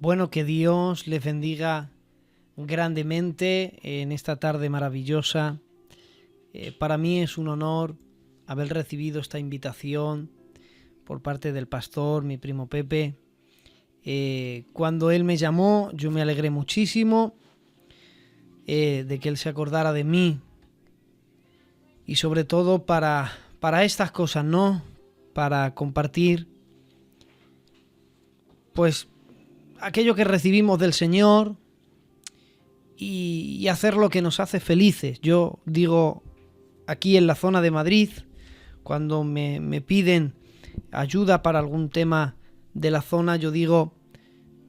Bueno, que Dios les bendiga grandemente en esta tarde maravillosa. Para mí es un honor haber recibido esta invitación por parte del pastor, mi primo Pepe. Cuando él me llamó, yo me alegré muchísimo de que él se acordara de mí. Y sobre todo para estas cosas, ¿no? Para compartir, pues, aquello que recibimos del Señor y hacer lo que nos hace felices. Yo digo, aquí en la zona de Madrid, cuando me piden ayuda para algún tema de la zona, yo digo,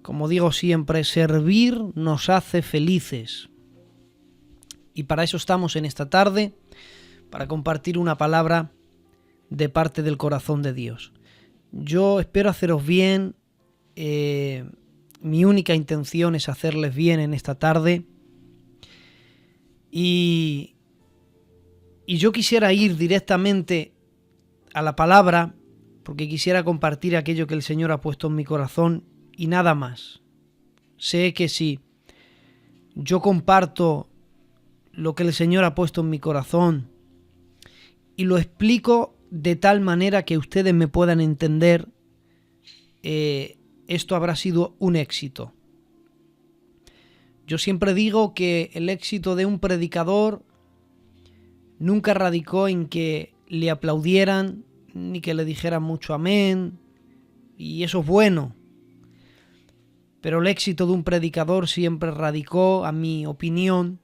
como digo siempre, servir nos hace felices. Y para eso estamos en esta tarde, para compartir una palabra de parte del corazón de Dios. Yo espero haceros bien. Mi única intención es hacerles bien en esta tarde. Y yo quisiera ir directamente a la palabra, porque quisiera compartir aquello que el Señor ha puesto en mi corazón y nada más. Sé que si yo comparto lo que el Señor ha puesto en mi corazón y lo explico de tal manera que ustedes me puedan entender, esto habrá sido un éxito. Yo siempre digo que el éxito de un predicador nunca radicó en que le aplaudieran ni que le dijeran mucho amén, y eso es bueno. Pero el éxito de un predicador siempre radicó, a mi opinión,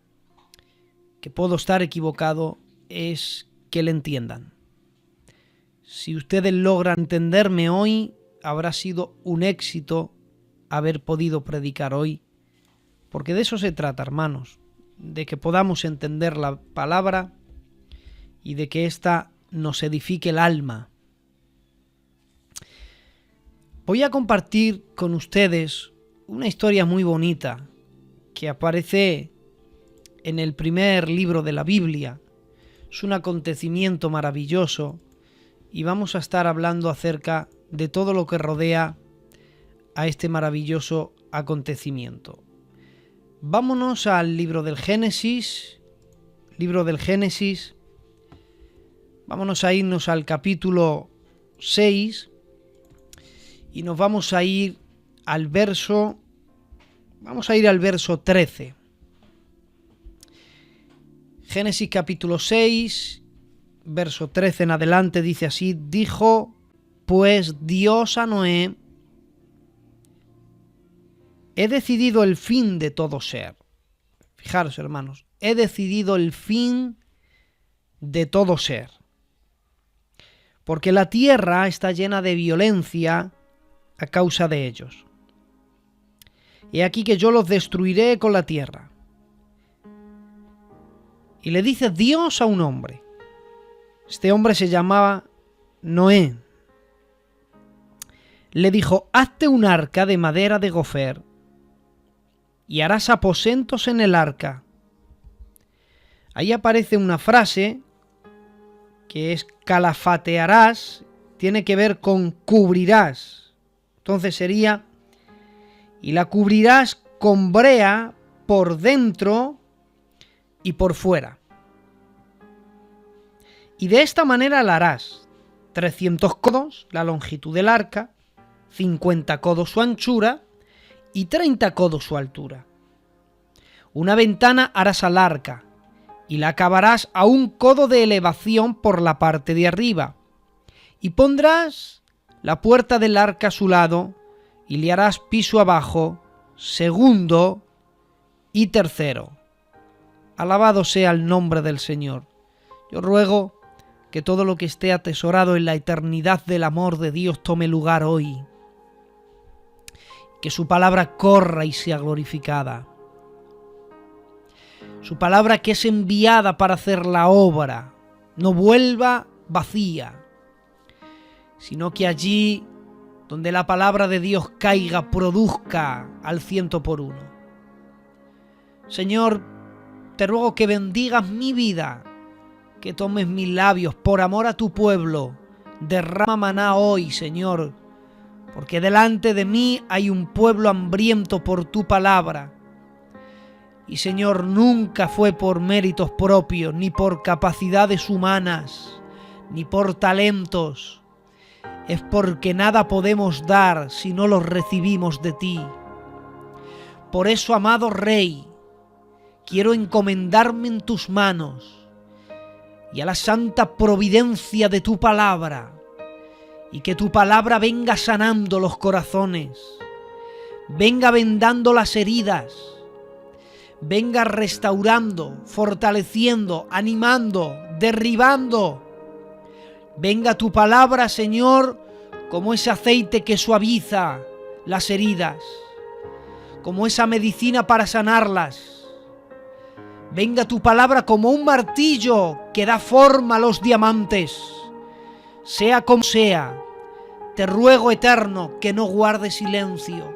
que puedo estar equivocado, es que le entiendan. Si ustedes logran entenderme hoy, habrá sido un éxito haber podido predicar hoy, porque de eso se trata, hermanos, de que podamos entender la palabra y de que ésta nos edifique el alma. Voy a compartir con ustedes una historia muy bonita que aparece en el primer libro de la Biblia. Es un acontecimiento maravilloso y vamos a estar hablando acerca de todo lo que rodea a este maravilloso acontecimiento. Vámonos al libro del Génesis. Vámonos a irnos al capítulo 6 y nos vamos a ir al verso 13. Génesis capítulo 6, verso 13 en adelante dice así: dijo pues Dios a Noé: he decidido el fin de todo ser. Fijaros, hermanos, he decidido el fin de todo ser. Porque la tierra está llena de violencia a causa de ellos. He aquí que yo los destruiré con la tierra. Y le dice Dios a un hombre. Este hombre se llamaba Noé. Le dijo: hazte un arca de madera de gofer y harás aposentos en el arca. Ahí aparece una frase que es calafatearás, tiene que ver con cubrirás. Entonces sería: y la cubrirás con brea por dentro y por fuera. Y de esta manera la harás: 300 codos la longitud del arca, 50 codos su anchura y 30 codos su altura. Una ventana harás al arca y la acabarás a 1 codo de elevación por la parte de arriba, y pondrás la puerta del arca a su lado y le harás piso abajo, segundo y tercero. Alabado sea el nombre del Señor. Yo ruego que todo lo que esté atesorado en la eternidad del amor de Dios tome lugar hoy. Que su palabra corra y sea glorificada. Su palabra, que es enviada para hacer la obra, no vuelva vacía, sino que allí donde la palabra de Dios caiga, produzca al 100%. Señor, te ruego que bendigas mi vida, que tomes mis labios por amor a tu pueblo. Derrama maná hoy, Señor, porque delante de mí hay un pueblo hambriento por tu palabra. Y Señor, nunca fue por méritos propios, ni por capacidades humanas, ni por talentos. Es porque nada podemos dar si no los recibimos de ti. Por eso, amado Rey, quiero encomendarme en tus manos y a la santa providencia de tu palabra, y que tu palabra venga sanando los corazones, venga vendando las heridas, venga restaurando, fortaleciendo, animando, derribando. Venga tu palabra, Señor, como ese aceite que suaviza las heridas, como esa medicina para sanarlas. Venga tu palabra como un martillo que da forma a los diamantes. Sea como sea, te ruego, Eterno, que no guardes silencio,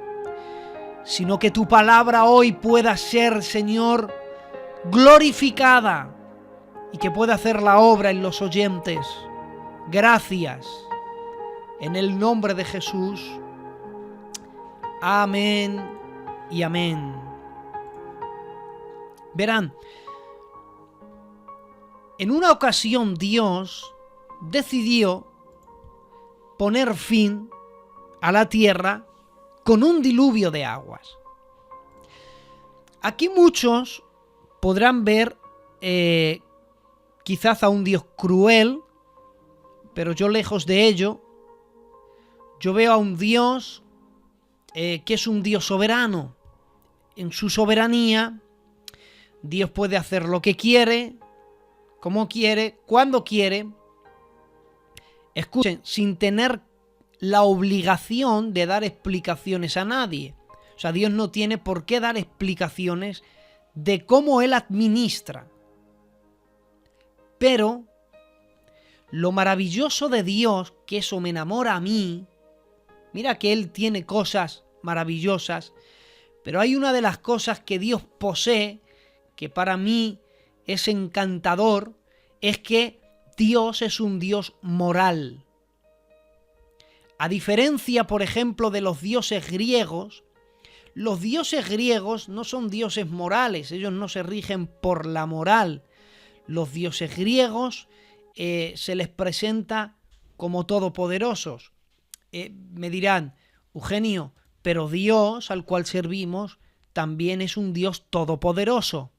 sino que tu palabra hoy pueda ser, Señor, glorificada y que pueda hacer la obra en los oyentes. Gracias, en el nombre de Jesús. Amén y amén. Verán, en una ocasión Dios decidió poner fin a la tierra con un diluvio de aguas. Aquí muchos podrán ver quizás a un Dios cruel, pero yo lejos de ello, yo veo a un Dios que es un Dios soberano. En su soberanía, Dios puede hacer lo que quiere, como quiere, cuando quiere. Escuchen, sin tener la obligación de dar explicaciones a nadie. O sea, Dios no tiene por qué dar explicaciones de cómo Él administra. Pero lo maravilloso de Dios, que eso me enamora a mí, mira que Él tiene cosas maravillosas, pero hay una de las cosas que Dios posee, que para mí es encantador, es que Dios es un Dios moral. A diferencia, por ejemplo, de los dioses griegos no son dioses morales, ellos no se rigen por la moral. Los dioses griegos se les presenta como todopoderosos. Me dirán, Eugenio, pero Dios al cual servimos también es un Dios todopoderoso.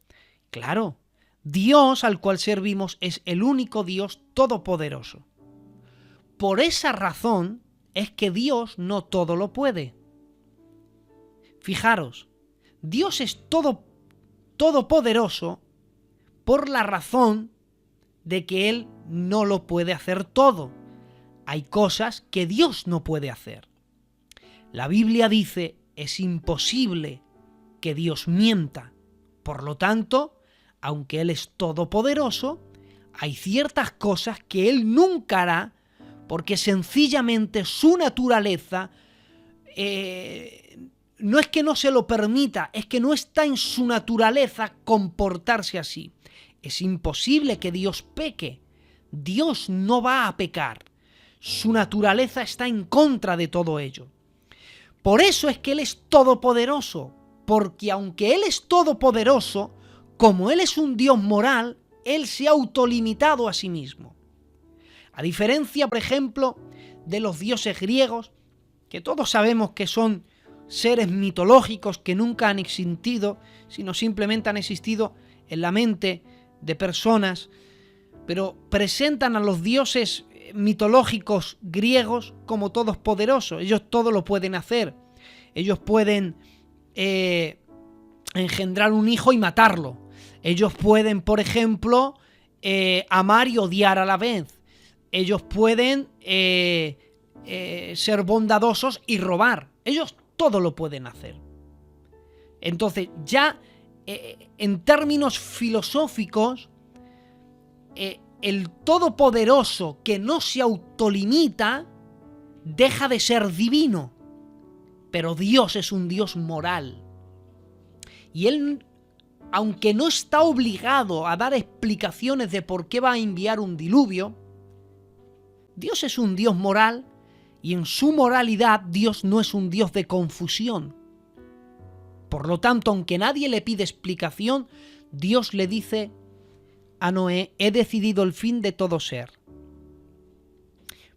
Claro, Dios al cual servimos es el único Dios todopoderoso. Por esa razón es que Dios no todo lo puede. Fijaros, Dios es todopoderoso por la razón de que Él no lo puede hacer todo. Hay cosas que Dios no puede hacer. La Biblia dice, es imposible que Dios mienta. Por lo tanto, aunque Él es todopoderoso, hay ciertas cosas que Él nunca hará porque sencillamente su naturaleza no es que no se lo permita, es que no está en su naturaleza comportarse así. Es imposible que Dios peque. Dios no va a pecar. Su naturaleza está en contra de todo ello. Por eso es que Él es todopoderoso, porque aunque Él es todopoderoso, como Él es un Dios moral, Él se ha autolimitado a sí mismo. A diferencia, por ejemplo, de los dioses griegos, que todos sabemos que son seres mitológicos que nunca han existido, sino simplemente han existido en la mente de personas, pero presentan a los dioses mitológicos griegos como todos poderosos. Ellos todo lo pueden hacer. Ellos pueden engendrar un hijo y matarlo. Ellos pueden, por ejemplo, amar y odiar a la vez. Ellos pueden ser bondadosos y robar. Ellos todo lo pueden hacer. Entonces, ya en términos filosóficos, el todopoderoso que no se autolimita deja de ser divino. Pero Dios es un Dios moral. Y Él, aunque no está obligado a dar explicaciones de por qué va a enviar un diluvio, Dios es un Dios moral Y en su moralidad Dios no es un Dios de confusión. Por lo tanto, aunque nadie le pide explicación, Dios le dice a Noé: he decidido el fin de todo ser,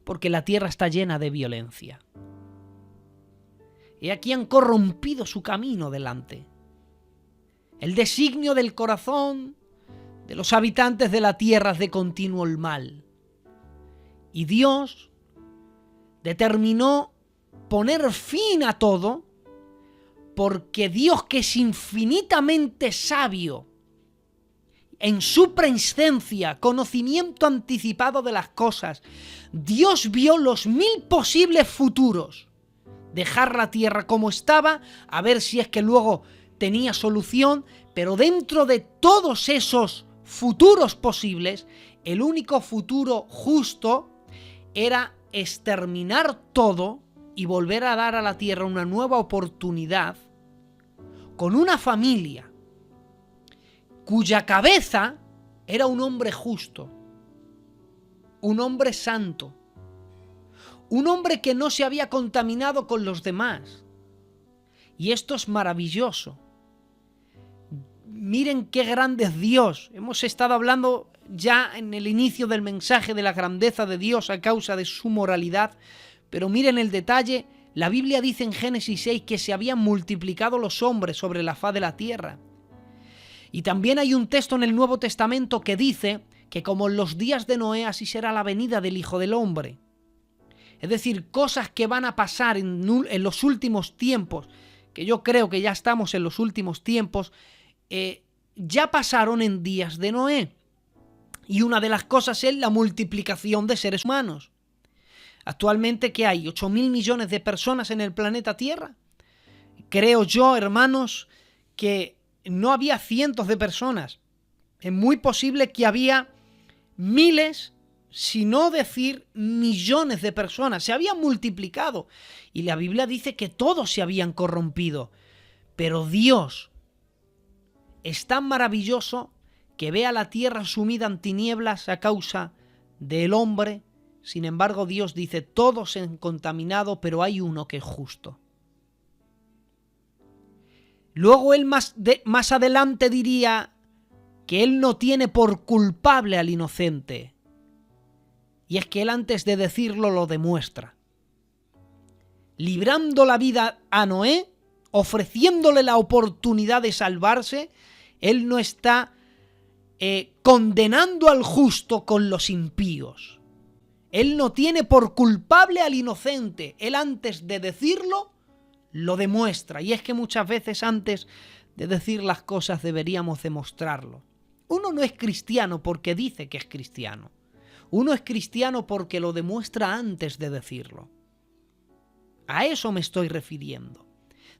porque la tierra está llena de violencia. Y aquí han corrompido su camino delante. El designio del corazón de los habitantes de la tierra es de continuo el mal. Y Dios determinó poner fin a todo, porque Dios, que es infinitamente sabio, en su presencia, conocimiento anticipado de las cosas, Dios vio los 1000 posibles futuros. Dejar la tierra como estaba, a ver si es que luego tenía solución, pero dentro de todos esos futuros posibles, el único futuro justo era exterminar todo y volver a dar a la tierra una nueva oportunidad con una familia cuya cabeza era un hombre justo, un hombre santo, un hombre que no se había contaminado con los demás. Y esto es maravilloso. Miren qué grande es Dios. Hemos estado hablando ya en el inicio del mensaje de la grandeza de Dios a causa de su moralidad, pero miren el detalle. La Biblia dice en Génesis 6 que se habían multiplicado los hombres sobre la faz de la tierra. Y también hay un texto en el Nuevo Testamento que dice que como en los días de Noé, así será la venida del Hijo del Hombre. Es decir, cosas que van a pasar en los últimos tiempos, que yo creo que ya estamos en los últimos tiempos, ya pasaron en días de Noé. Y una de las cosas es la multiplicación de seres humanos. Actualmente, ¿qué hay? 8.000 millones de personas en el planeta Tierra. Creo yo, hermanos, que no había cientos de personas. Es muy posible que había miles, si no decir millones de personas. Se habían multiplicado. Y la Biblia dice que todos se habían corrompido. Pero Dios es tan maravilloso que ve a la tierra sumida en tinieblas a causa del hombre. Sin embargo, Dios dice: todos se han contaminado, pero hay uno que es justo. Luego él más adelante diría que él no tiene por culpable al inocente. Y es que él, antes de decirlo, lo demuestra. Librando la vida a Noé, ofreciéndole la oportunidad de salvarse, él no está condenando al justo con los impíos. Él no tiene por culpable al inocente. Él, antes de decirlo, lo demuestra. Y es que muchas veces antes de decir las cosas deberíamos demostrarlo. Uno no es cristiano porque dice que es cristiano. Uno es cristiano porque lo demuestra antes de decirlo. A eso me estoy refiriendo.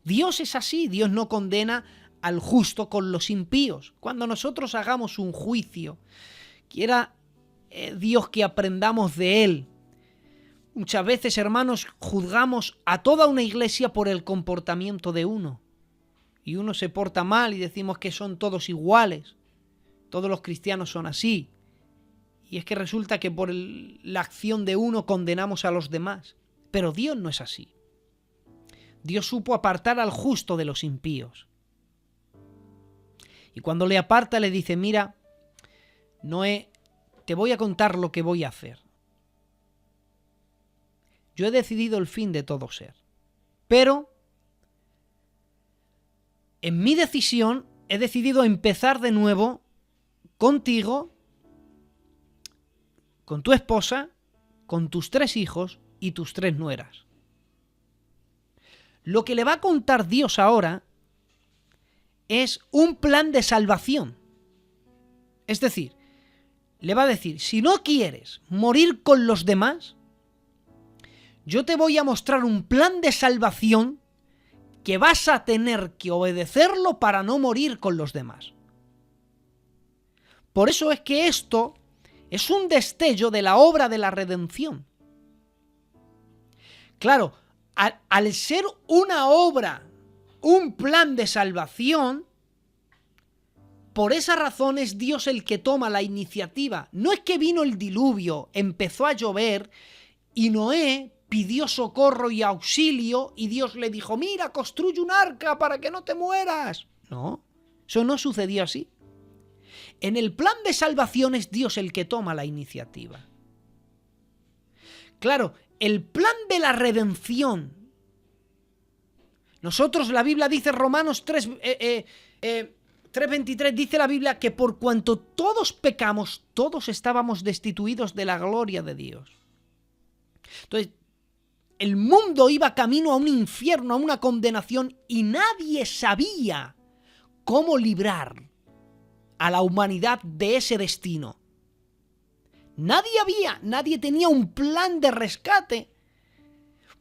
Dios es así. Dios no condena al justo con los impíos. Cuando nosotros hagamos un juicio, quiera Dios que aprendamos de Él. Muchas veces, hermanos, juzgamos a toda una iglesia por el comportamiento de uno. Y uno se porta mal y decimos que son todos iguales. Todos los cristianos son así. Y es que resulta que por la acción de uno condenamos a los demás. Pero Dios no es así. Dios supo apartar al justo de los impíos. Y cuando le aparta le dice: mira, Noé, te voy a contar lo que voy a hacer. Yo he decidido el fin de todo ser. Pero en mi decisión he decidido empezar de nuevo contigo, con tu esposa, con tus 3 hijos y tus 3 nueras. Lo que le va a contar Dios ahora es un plan de salvación. Es decir, le va a decir: si no quieres morir con los demás, yo te voy a mostrar un plan de salvación que vas a tener que obedecerlo para no morir con los demás. Por eso es que esto es un destello de la obra de la redención. Claro, al ser una obra, un plan de salvación, por esa razón es Dios el que toma la iniciativa. No es que vino el diluvio, empezó a llover y Noé pidió socorro y auxilio y Dios le dijo, mira, construye un arca para que no te mueras. No, eso no sucedió así. En el plan de salvación es Dios el que toma la iniciativa. Claro, el plan de la redención. Nosotros, la Biblia dice, Romanos 3:23, dice la Biblia que por cuanto todos pecamos, todos estábamos destituidos de la gloria de Dios. Entonces, el mundo iba camino a un infierno, a una condenación, y nadie sabía cómo librar a la humanidad de ese destino. Nadie tenía un plan de rescate.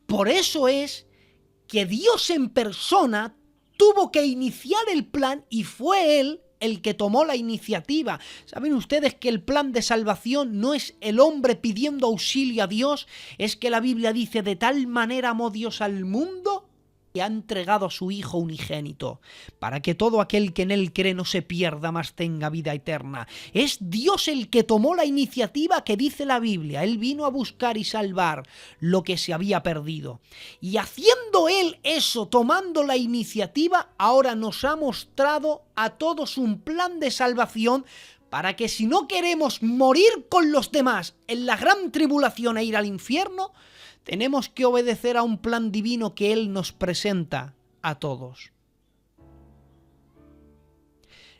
Por eso es que Dios en persona tuvo que iniciar el plan y fue Él el que tomó la iniciativa. ¿Saben ustedes que el plan de salvación no es el hombre pidiendo auxilio a Dios? Es que la Biblia dice, de tal manera amó Dios al mundo y ha entregado a su Hijo unigénito, para que todo aquel que en Él cree no se pierda, mas tenga vida eterna. Es Dios el que tomó la iniciativa que dice la Biblia. Él vino a buscar y salvar lo que se había perdido. Y haciendo Él eso, tomando la iniciativa, ahora nos ha mostrado a todos un plan de salvación para que si no queremos morir con los demás en la gran tribulación e ir al infierno, tenemos que obedecer a un plan divino que Él nos presenta a todos.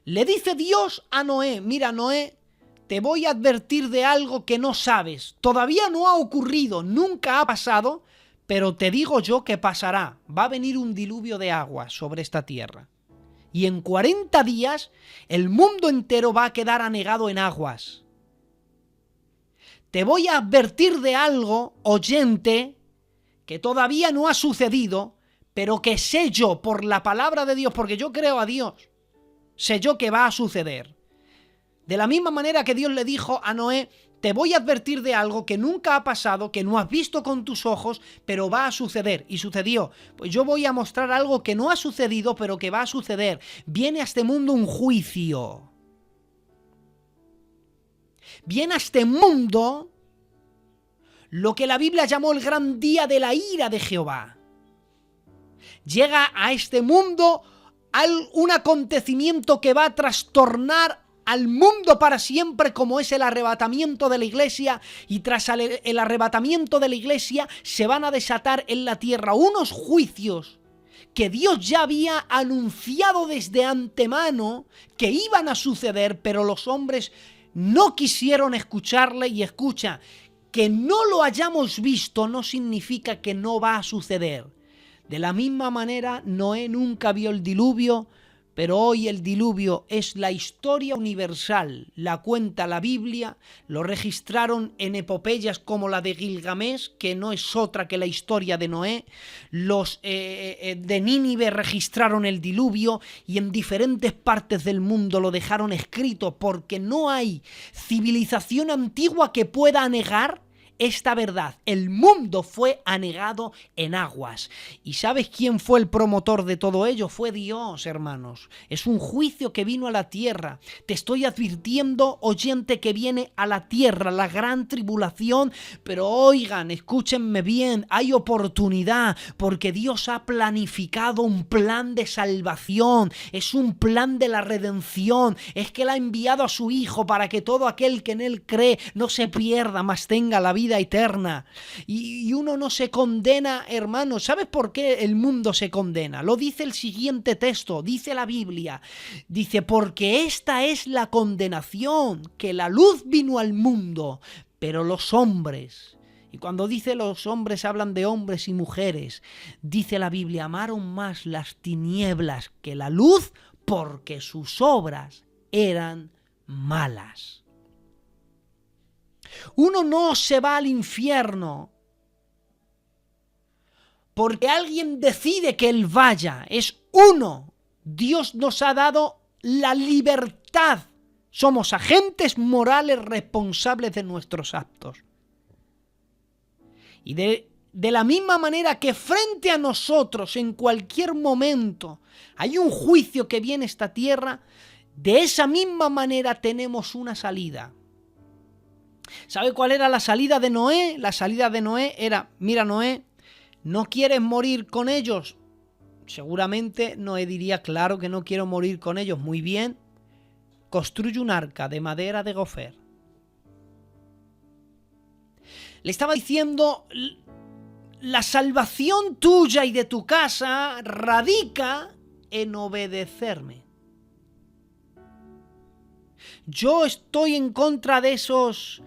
Le dice Dios a Noé, mira Noé, te voy a advertir de algo que no sabes. Todavía no ha ocurrido, nunca ha pasado, pero te digo yo que pasará. Va a venir un diluvio de agua sobre esta tierra. Y en 40 días el mundo entero va a quedar anegado en aguas. Te voy a advertir de algo, oyente, que todavía no ha sucedido, pero que sé yo por la palabra de Dios, porque yo creo a Dios, sé yo que va a suceder. De la misma manera que Dios le dijo a Noé, te voy a advertir de algo que nunca ha pasado, que no has visto con tus ojos, pero va a suceder. Y sucedió. Pues yo voy a mostrar algo que no ha sucedido, pero que va a suceder. Viene a este mundo un juicio. Viene a este mundo lo que la Biblia llamó el gran día de la ira de Jehová. Llega a este mundo un acontecimiento que va a trastornar al mundo para siempre, como es el arrebatamiento de la iglesia, y tras el arrebatamiento de la iglesia se van a desatar en la tierra unos juicios que Dios ya había anunciado desde antemano que iban a suceder, pero los hombres no quisieron escucharle. Y escucha, que no lo hayamos visto no significa que no va a suceder. De la misma manera, Noé nunca vio el diluvio, pero hoy el diluvio es la historia universal, la cuenta la Biblia, lo registraron en epopeyas como la de Gilgamesh, que no es otra que la historia de Noé, los de Nínive registraron el diluvio y en diferentes partes del mundo lo dejaron escrito, porque no hay civilización antigua que pueda negar esta verdad. El mundo fue anegado en aguas. ¿Y sabes quién fue el promotor de todo ello? Fue Dios, hermanos. Es un juicio que vino a la tierra. Te estoy advirtiendo, oyente, que viene a la tierra la gran tribulación. Pero oigan, escúchenme bien, hay oportunidad, porque Dios ha planificado un plan de salvación. Es un plan de la redención. Es que Él ha enviado a su Hijo para que todo aquel que en Él cree no se pierda, mas tenga la vida eterna. Y uno no se condena, hermano. ¿Sabes por qué el mundo se condena? Lo dice el siguiente texto, dice la Biblia. Dice, porque esta es la condenación, que la luz vino al mundo, pero los hombres, y cuando dice los hombres hablan de hombres y mujeres, dice la Biblia, amaron más las tinieblas que la luz, porque sus obras eran malas. Uno no se va al infierno porque alguien decide que él vaya. Es uno. Dios nos ha dado la libertad. Somos agentes morales responsables de nuestros actos. Y de la misma manera que frente a nosotros en cualquier momento hay un juicio que viene a esta tierra, de esa misma manera tenemos una salida. ¿Sabe cuál era la salida de Noé? La salida de Noé era, mira Noé, ¿no quieres morir con ellos? Seguramente Noé diría, claro que no quiero morir con ellos. Muy bien, construye un arca de madera de gofer. Le estaba diciendo, la salvación tuya y de tu casa radica en obedecerme. Yo estoy en contra de esas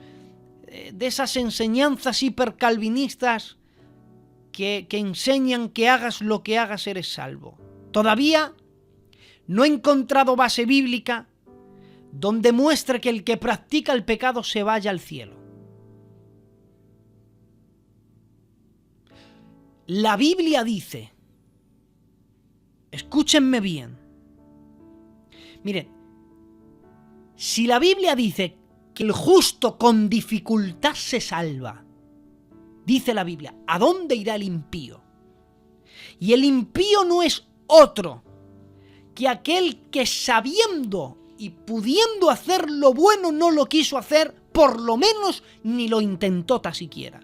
enseñanzas hipercalvinistas que enseñan que hagas lo que hagas eres salvo. Todavía no he encontrado base bíblica donde muestre que el que practica el pecado se vaya al cielo. La Biblia dice, escúchenme bien, miren, si la Biblia dice que el justo con dificultad se salva, dice la Biblia, ¿a dónde irá el impío? Y el impío no es otro que aquel que sabiendo y pudiendo hacer lo bueno no lo quiso hacer, por lo menos ni lo intentó tan siquiera.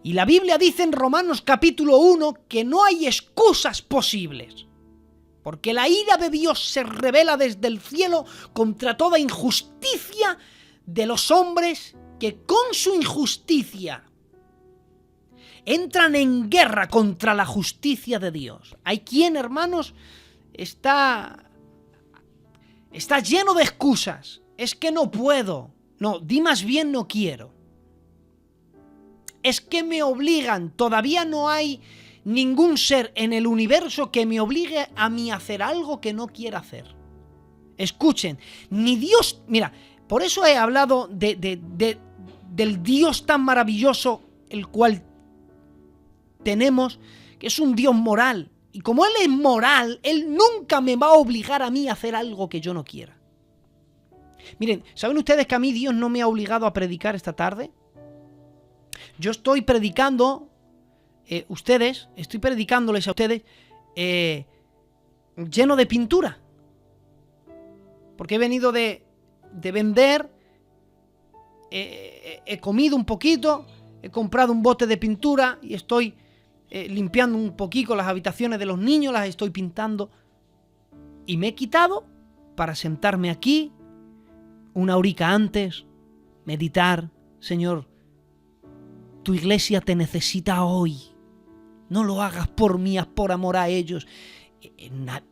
Y la Biblia dice en Romanos capítulo 1 que no hay excusas posibles, porque la ira de Dios se revela desde el cielo contra toda injusticia de los hombres que con su injusticia entran en guerra contra la justicia de Dios. Hay quien, hermanos, está lleno de excusas. Es que no puedo. No, di más bien no quiero. Es que me obligan. Todavía no hay ningún ser en el universo que me obligue a mí a hacer algo que no quiera hacer. Escuchen, ni Dios... Mira, por eso he hablado del Dios tan maravilloso, el cual tenemos, que es un Dios moral. Y como Él es moral, Él nunca me va a obligar a mí a hacer algo que yo no quiera. Miren, ¿saben ustedes que a mí Dios no me ha obligado a predicar esta tarde? Yo estoy predicando, estoy predicándoles a ustedes lleno de pintura. Porque he venido de vender, he comido un poquito, he comprado un bote de pintura y estoy limpiando un poquito las habitaciones de los niños, las estoy pintando. Y me he quitado para sentarme aquí, una horica antes, meditar. Señor, tu iglesia te necesita hoy. No lo hagas por mí, haz por amor a ellos.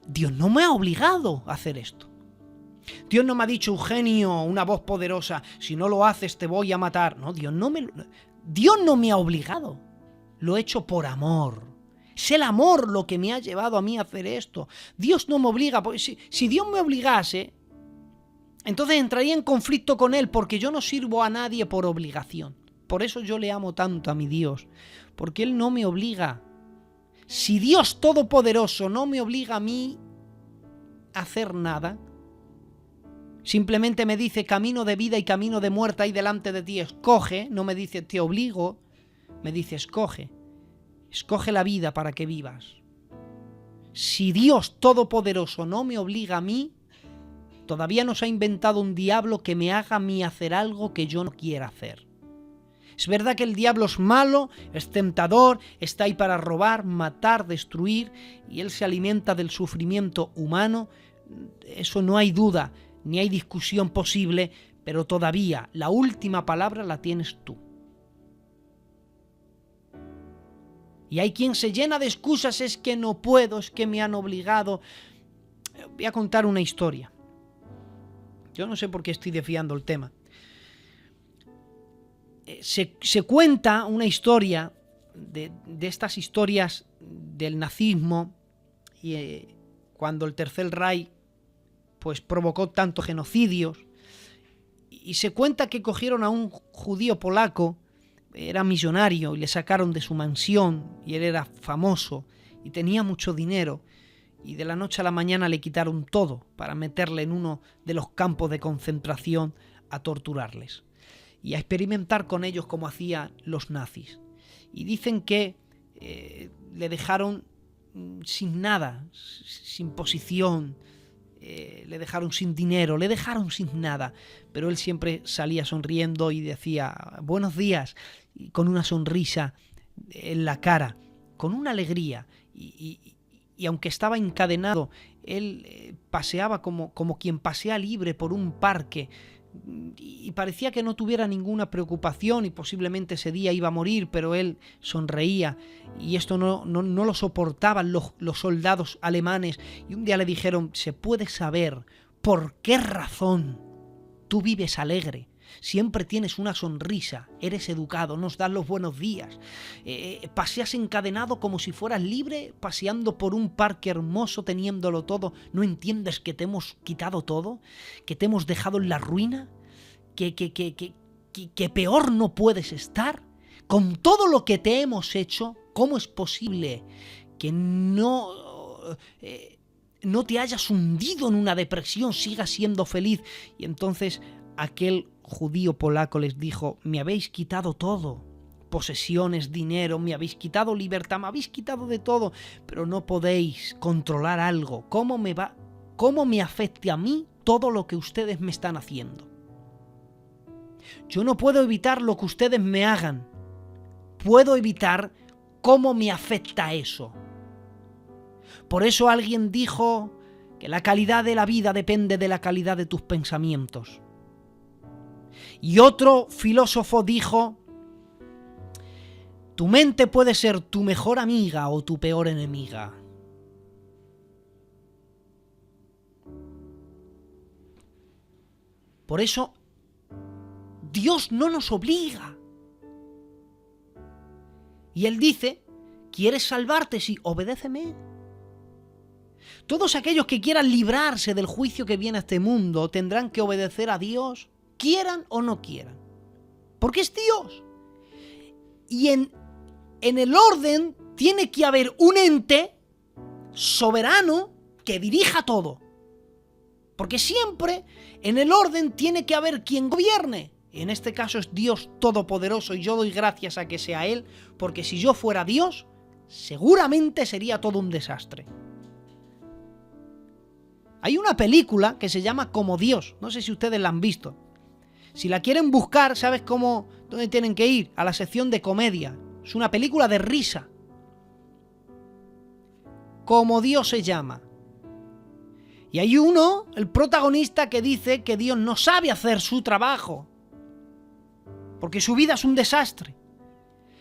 Dios no me ha obligado a hacer esto. Dios no me ha dicho, Eugenio, una voz poderosa, si no lo haces te voy a matar. No, Dios no me ha obligado. Lo he hecho por amor. Es el amor lo que me ha llevado a mí a hacer esto. Dios no me obliga. Si Dios me obligase, entonces entraría en conflicto con Él, porque yo no sirvo a nadie por obligación. Por eso yo le amo tanto a mi Dios, porque Él no me obliga. Si Dios Todopoderoso no me obliga a mí a hacer nada, simplemente me dice camino de vida y camino de muerte hay delante de ti, escoge, no me dice te obligo, me dice escoge la vida para que vivas. Si Dios Todopoderoso no me obliga a mí, todavía no se ha inventado un diablo que me haga a mí hacer algo que yo no quiera hacer. Es verdad que el diablo es malo, es tentador, está ahí para robar, matar, destruir, y él se alimenta del sufrimiento humano. Eso no hay duda, ni hay discusión posible, pero todavía la última palabra la tienes tú. Y hay quien se llena de excusas, es que no puedo, es que me han obligado. Voy a contar una historia. Yo no sé por qué estoy desviando el tema. Se cuenta una historia de estas historias del nazismo, y cuando el Tercer Reich pues provocó tantos genocidios, y se cuenta que cogieron a un judío polaco, era millonario, y le sacaron de su mansión, y él era famoso y tenía mucho dinero, y de la noche a la mañana le quitaron todo para meterle en uno de los campos de concentración a torturarles y a experimentar con ellos como hacían los nazis. Y dicen que le dejaron sin nada, sin posición, le dejaron sin dinero, le dejaron sin nada, pero él siempre salía sonriendo y decía buenos días, y con una sonrisa en la cara, con una alegría, y aunque estaba encadenado, él paseaba como quien pasea libre por un parque, y parecía que no tuviera ninguna preocupación y posiblemente ese día iba a morir, pero él sonreía, y esto no lo soportaban los soldados alemanes, y un día le dijeron: ¿se puede saber por qué razón tú vives alegre? Siempre tienes una sonrisa, eres educado, nos das los buenos días, paseas encadenado como si fueras libre, paseando por un parque hermoso, teniéndolo todo. ¿No entiendes que te hemos quitado todo? ¿Que te hemos dejado en la ruina? ¿Que peor no puedes estar? Con todo lo que te hemos hecho, ¿cómo es posible que no te hayas hundido en una depresión, sigas siendo feliz? Y entonces aquel judío polaco les dijo: me habéis quitado todo, posesiones, dinero, me habéis quitado libertad, me habéis quitado de todo, pero no podéis controlar algo. ¿Cómo me afecte a mí todo lo que ustedes me están haciendo? Yo no puedo evitar lo que ustedes me hagan, puedo evitar cómo me afecta eso. Por eso alguien dijo que la calidad de la vida depende de la calidad de tus pensamientos. Y otro filósofo dijo: tu mente puede ser tu mejor amiga o tu peor enemiga. Por eso, Dios no nos obliga. Y Él dice: ¿quieres salvarte? Sí, obedéceme. Todos aquellos que quieran librarse del juicio que viene a este mundo tendrán que obedecer a Dios, quieran o no quieran, porque es Dios. Y en el orden tiene que haber un ente soberano que dirija todo, porque siempre en el orden tiene que haber quien gobierne. En este caso es Dios Todopoderoso, y yo doy gracias a que sea Él, porque si yo fuera Dios, seguramente sería todo un desastre. Hay una película que se llama Como Dios, no sé si ustedes la han visto. Si la quieren buscar, ¿sabes dónde tienen que ir? A la sección de comedia. Es una película de risa. Como Dios se llama. Y hay el protagonista, que dice que Dios no sabe hacer su trabajo, porque su vida es un desastre.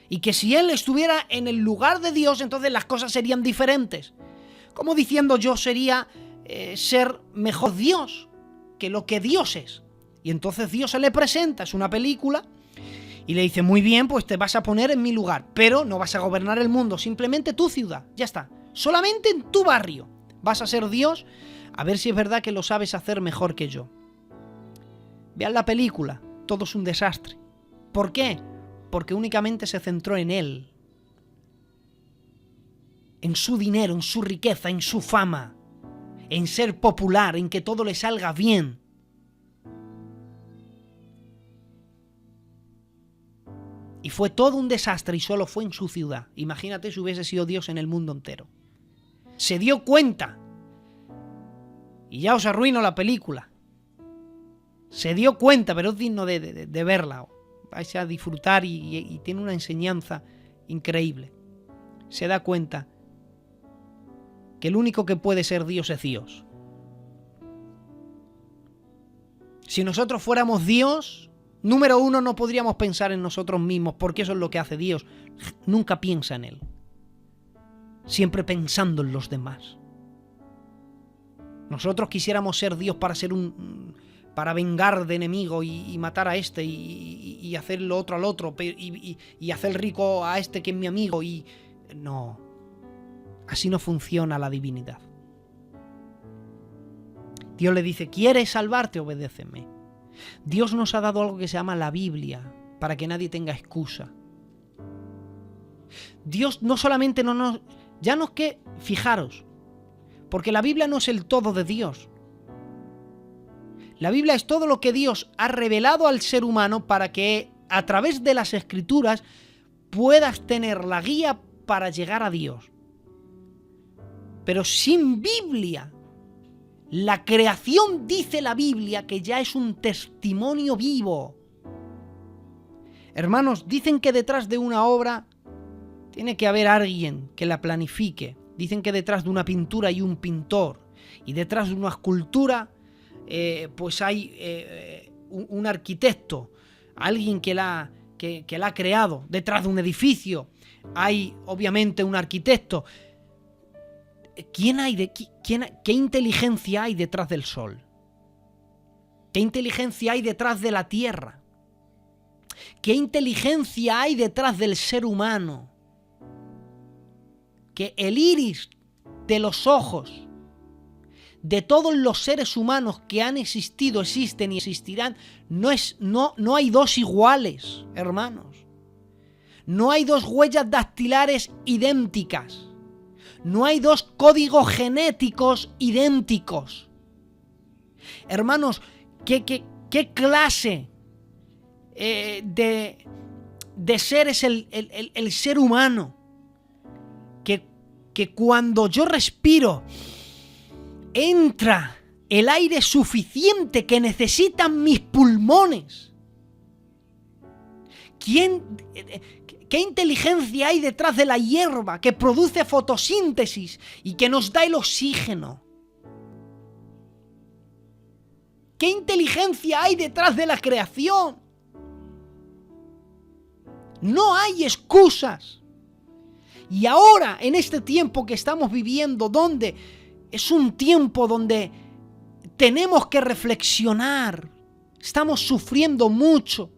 Y que si él estuviera en el lugar de Dios, entonces las cosas serían diferentes. Como diciendo: yo sería ser mejor Dios que lo que Dios es. Y entonces Dios se le presenta, es una película, y le dice: muy bien, pues te vas a poner en mi lugar, pero no vas a gobernar el mundo, simplemente tu ciudad, ya está. Solamente en tu barrio vas a ser Dios, a ver si es verdad que lo sabes hacer mejor que yo. Vean la película, todo es un desastre. ¿Por qué? Porque únicamente se centró en él, en su dinero, en su riqueza, en su fama, en ser popular, en que todo le salga bien. Y fue todo un desastre, y solo fue en su ciudad. Imagínate si hubiese sido Dios en el mundo entero. Se dio cuenta, y ya os arruino la película. Se dio cuenta, pero es digno de verla. Vais a disfrutar, y tiene una enseñanza increíble. Se da cuenta que el único que puede ser Dios es Dios. Si nosotros fuéramos Dios, número uno, no podríamos pensar en nosotros mismos, porque eso es lo que hace Dios. Nunca piensa en Él, siempre pensando en los demás. Nosotros quisiéramos ser Dios para vengar de enemigo y matar a este y hacer lo otro al otro y hacer rico a este que es mi amigo. Y no, así no funciona la divinidad. Dios le dice: ¿quieres salvarte? Obedéceme. Dios nos ha dado algo que se llama la Biblia, para que nadie tenga excusa. Dios no solamente fijaros, porque la Biblia no es el todo de Dios. La Biblia es todo lo que Dios ha revelado al ser humano para que a través de las Escrituras puedas tener la guía para llegar a Dios. Pero sin Biblia La creación, dice la Biblia, que ya es un testimonio vivo. Hermanos, dicen que detrás de una obra tiene que haber alguien que la planifique. Dicen que detrás de una pintura hay un pintor. Y detrás de una escultura, pues hay un arquitecto. Alguien que la ha creado. Detrás de un edificio hay, obviamente, un arquitecto. ¿Qué inteligencia hay detrás del sol? ¿Qué inteligencia hay detrás de la tierra? ¿Qué inteligencia hay detrás del ser humano? Que el iris de los ojos de todos los seres humanos que han existido, existen y existirán, no hay dos iguales, hermanos. No hay dos huellas dactilares idénticas. No hay dos códigos genéticos idénticos. Hermanos, ¿qué clase de ser es el ser humano? Que cuando yo respiro, entra el aire suficiente que necesitan mis pulmones. ¿Qué inteligencia hay detrás de la hierba que produce fotosíntesis y que nos da el oxígeno? ¿Qué inteligencia hay detrás de la creación? No hay excusas. Y ahora, en este tiempo que estamos viviendo, donde es un tiempo donde tenemos que reflexionar, estamos sufriendo mucho.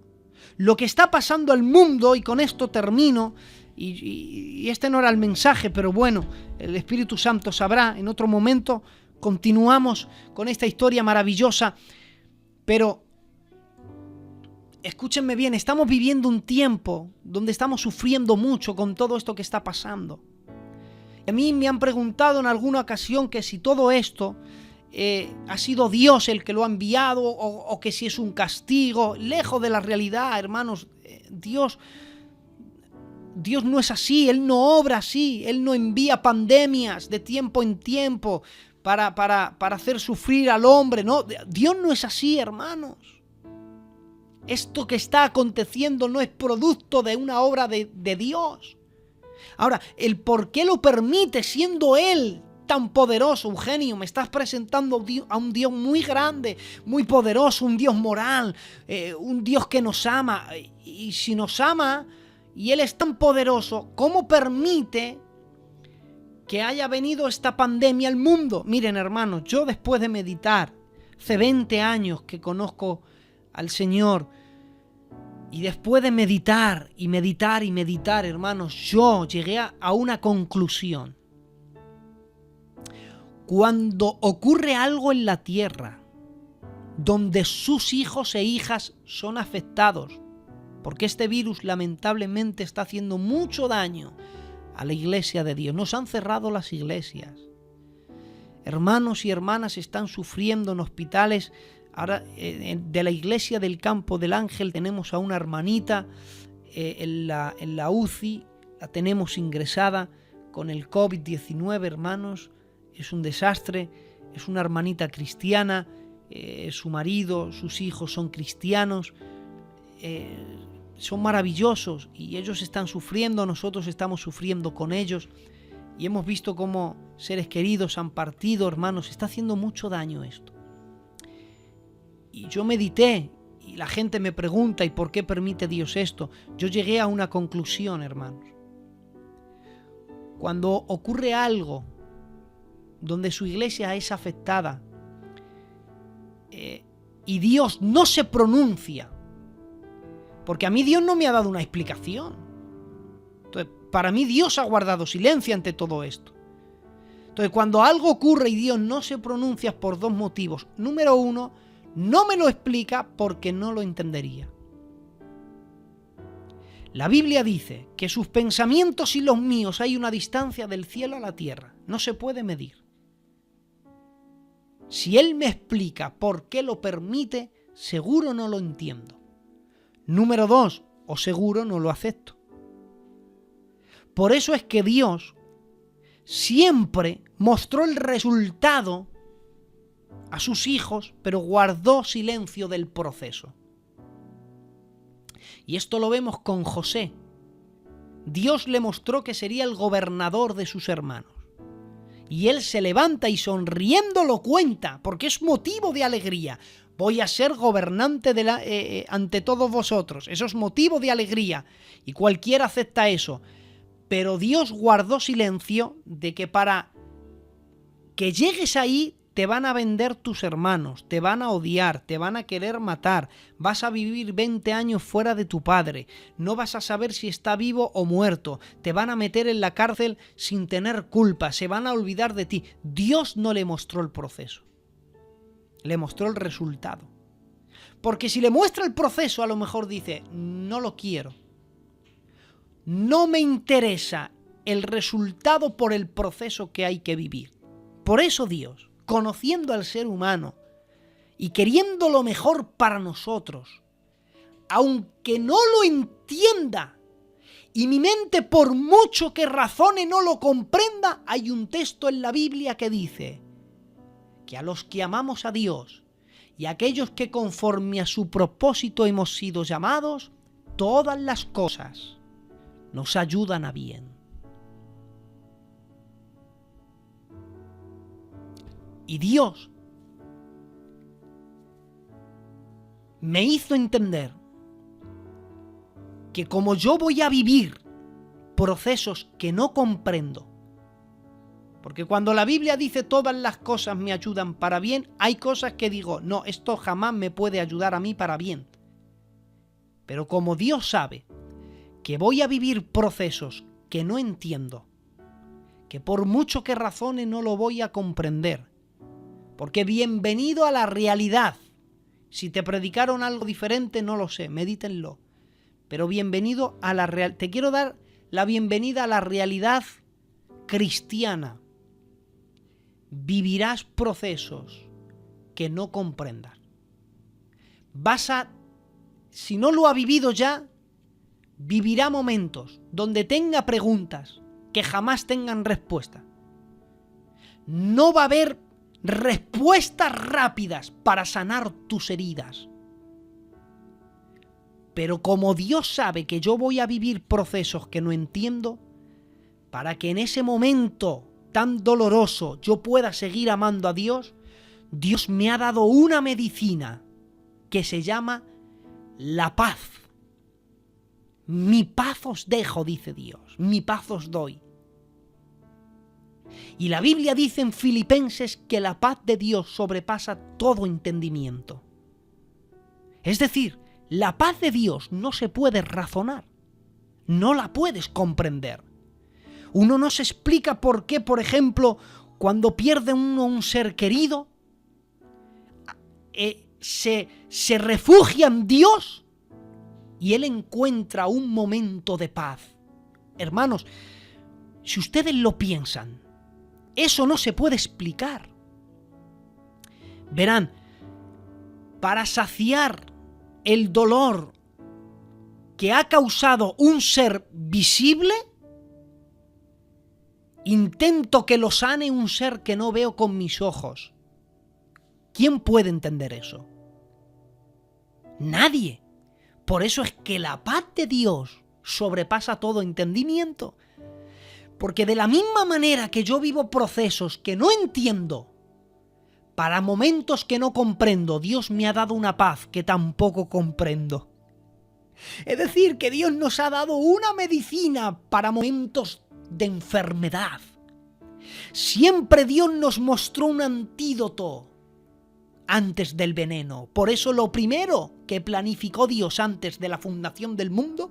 Lo que está pasando al mundo, y con esto termino, y este no era el mensaje, pero bueno, el Espíritu Santo sabrá, en otro momento continuamos con esta historia maravillosa, pero escúchenme bien, estamos viviendo un tiempo donde estamos sufriendo mucho con todo esto que está pasando. A mí me han preguntado en alguna ocasión que si todo esto ha sido Dios el que lo ha enviado o que si es un castigo. Lejos de la realidad, hermanos. Dios no es así, Él no obra así, Él no envía pandemias de tiempo en tiempo para hacer sufrir al hombre. No, Dios no es así, hermanos. Esto que está aconteciendo no es producto de una obra de Dios. Ahora, el por qué lo permite siendo Él tan poderoso. Eugenio, me estás presentando a un Dios muy grande, muy poderoso, un Dios moral, un Dios que nos ama. Y si nos ama y Él es tan poderoso, ¿cómo permite que haya venido esta pandemia al mundo? Miren, hermanos, yo después de meditar, hace 20 años que conozco al Señor, y después de meditar, hermanos, yo llegué a una conclusión. Cuando ocurre algo en la tierra, donde sus hijos e hijas son afectados, porque este virus lamentablemente está haciendo mucho daño a la iglesia de Dios. Nos han cerrado las iglesias. Hermanos y hermanas están sufriendo en hospitales. Ahora, de la iglesia del Campo del Ángel tenemos a una hermanita en la UCI, la tenemos ingresada con el COVID-19, hermanos. Es un desastre, es una hermanita cristiana, su marido, sus hijos son cristianos, son maravillosos y ellos están sufriendo, nosotros estamos sufriendo con ellos y hemos visto cómo seres queridos han partido, hermanos, está haciendo mucho daño esto. Y yo medité y la gente me pregunta ¿y por qué permite Dios esto? Yo llegué a una conclusión, hermanos. Cuando ocurre algo donde su iglesia es afectada y Dios no se pronuncia, porque a mí Dios no me ha dado una explicación. Entonces, para mí Dios ha guardado silencio ante todo esto. Entonces, cuando algo ocurre y Dios no se pronuncia por dos motivos. Número uno, no me lo explica porque no lo entendería. La Biblia dice que sus pensamientos y los míos hay una distancia del cielo a la tierra. No se puede medir. Si Él me explica por qué lo permite, seguro no lo entiendo. Número dos, o seguro no lo acepto. Por eso es que Dios siempre mostró el resultado a sus hijos, pero guardó silencio del proceso. Y esto lo vemos con José. Dios le mostró que sería el gobernador de sus hermanos. Y él se levanta y sonriendo lo cuenta, porque es motivo de alegría. Voy a ser gobernante ante todos vosotros. Eso es motivo de alegría. Y cualquiera acepta eso. Pero Dios guardó silencio de que para que llegues ahí te van a vender tus hermanos, te van a odiar, te van a querer matar, vas a vivir 20 años fuera de tu padre, no vas a saber si está vivo o muerto, te van a meter en la cárcel sin tener culpa, se van a olvidar de ti. Dios no le mostró el proceso, le mostró el resultado. Porque si le muestra el proceso, a lo mejor dice, no lo quiero, no me interesa el resultado por el proceso que hay que vivir. Por eso Dios, conociendo al ser humano y queriendo lo mejor para nosotros, aunque no lo entienda y mi mente por mucho que razone no lo comprenda, hay un texto en la Biblia que dice que a los que amamos a Dios y a aquellos que conforme a su propósito hemos sido llamados, todas las cosas nos ayudan a bien. Y Dios me hizo entender que como yo voy a vivir procesos que no comprendo, porque cuando la Biblia dice todas las cosas me ayudan para bien, hay cosas que digo, no, esto jamás me puede ayudar a mí para bien. Pero como Dios sabe que voy a vivir procesos que no entiendo, que por mucho que razone no lo voy a comprender, porque bienvenido a la realidad. Si te predicaron algo diferente, no lo sé, medítenlo. Pero bienvenido a la realidad. Te quiero dar la bienvenida a la realidad cristiana. Vivirás procesos que no comprendas. Si no lo ha vivido ya, vivirá momentos donde tenga preguntas que jamás tengan respuesta. No va a haber respuestas rápidas para sanar tus heridas. Pero como Dios sabe que yo voy a vivir procesos que no entiendo, para que en ese momento tan doloroso yo pueda seguir amando a Dios, Dios me ha dado una medicina que se llama la paz. Mi paz os dejo, dice Dios, mi paz os doy. Y la Biblia dice en Filipenses que la paz de Dios sobrepasa todo entendimiento. Es decir, la paz de Dios no se puede razonar, no la puedes comprender. Uno no se explica por qué, por ejemplo, cuando pierde uno un ser querido, se refugia en Dios y él encuentra un momento de paz. Hermanos, si ustedes lo piensan, eso no se puede explicar. Verán, para saciar el dolor que ha causado un ser visible, intento que lo sane un ser que no veo con mis ojos. ¿Quién puede entender eso? Nadie. Por eso es que la paz de Dios sobrepasa todo entendimiento. Porque de la misma manera que yo vivo procesos que no entiendo, para momentos que no comprendo, Dios me ha dado una paz que tampoco comprendo. Es decir, que Dios nos ha dado una medicina para momentos de enfermedad. Siempre Dios nos mostró un antídoto antes del veneno. Por eso lo primero que planificó Dios antes de la fundación del mundo,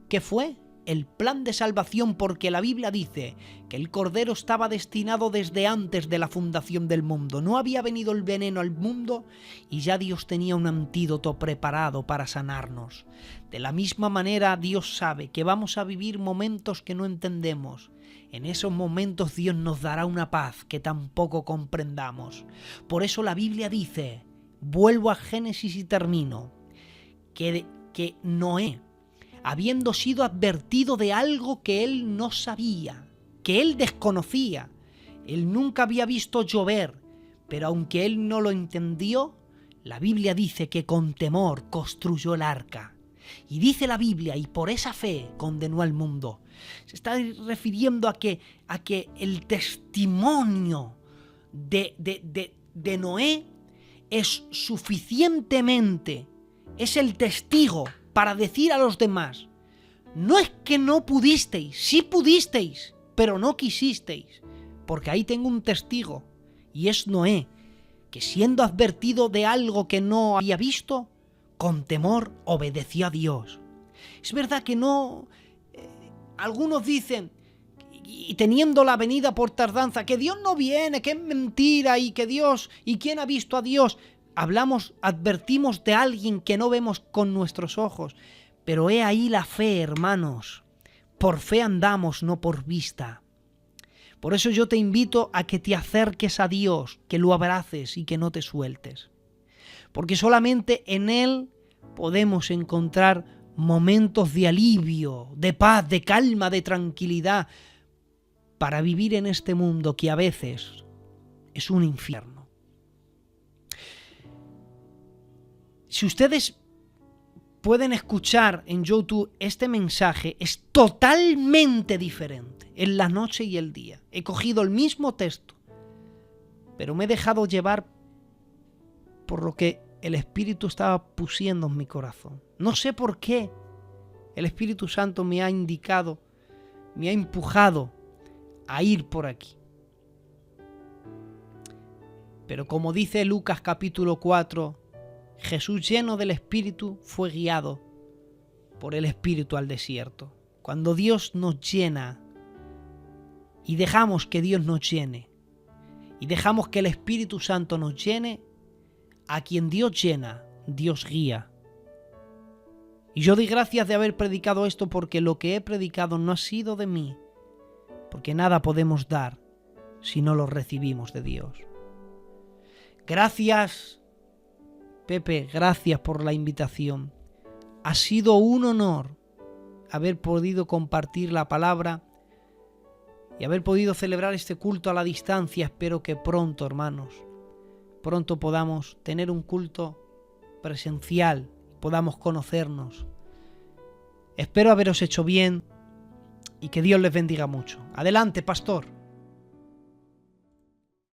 ¿qué fue? El plan de salvación, porque la Biblia dice que el Cordero estaba destinado desde antes de la fundación del mundo. No había venido el veneno al mundo y ya Dios tenía un antídoto preparado para sanarnos. De la misma manera, Dios sabe que vamos a vivir momentos que no entendemos. En esos momentos Dios nos dará una paz que tampoco comprendamos. Por eso la Biblia dice, vuelvo a Génesis y termino, que Noé, habiendo sido advertido de algo que él no sabía, que él desconocía, él nunca había visto llover, Pero aunque él no lo entendió, la Biblia dice que con temor construyó el arca. Y dice la Biblia, y por esa fe condenó al mundo. Se está refiriendo a que el testimonio de Noé es suficientemente, es el testigo para decir a los demás: no es que no pudisteis, sí pudisteis, pero no quisisteis, porque ahí tengo un testigo, y es Noé, que siendo advertido de algo que no había visto, con temor obedeció a Dios. Es verdad que no... algunos dicen, y teniendo la venida por tardanza, que Dios no viene, que es mentira, y que Dios... ¿Y quién ha visto a Dios? Advertimos de alguien que no vemos con nuestros ojos. Pero he ahí la fe, hermanos. Por fe andamos, no por vista. Por eso yo te invito a que te acerques a Dios, que lo abraces y que no te sueltes. Porque solamente en Él podemos encontrar momentos de alivio, de paz, de calma, de tranquilidad, para vivir en este mundo que a veces es un infierno. Si ustedes pueden escuchar en YouTube este mensaje, es totalmente diferente en la noche y el día. He cogido el mismo texto, pero me he dejado llevar por lo que el Espíritu estaba pusiendo en mi corazón. No sé por qué el Espíritu Santo me ha indicado, me ha empujado a ir por aquí. Pero como dice Lucas capítulo 4, Jesús, lleno del Espíritu, fue guiado por el Espíritu al desierto. Cuando Dios nos llena y dejamos que Dios nos llene y dejamos que el Espíritu Santo nos llene, a quien Dios llena, Dios guía. Y yo doy gracias de haber predicado esto, porque lo que he predicado no ha sido de mí, porque nada podemos dar si no lo recibimos de Dios. Gracias, Pepe, gracias por la invitación. Ha sido un honor haber podido compartir la palabra y haber podido celebrar este culto a la distancia. Espero que pronto, hermanos, pronto podamos tener un culto presencial, podamos conocernos. Espero haberos hecho bien y que Dios les bendiga mucho. Adelante, pastor.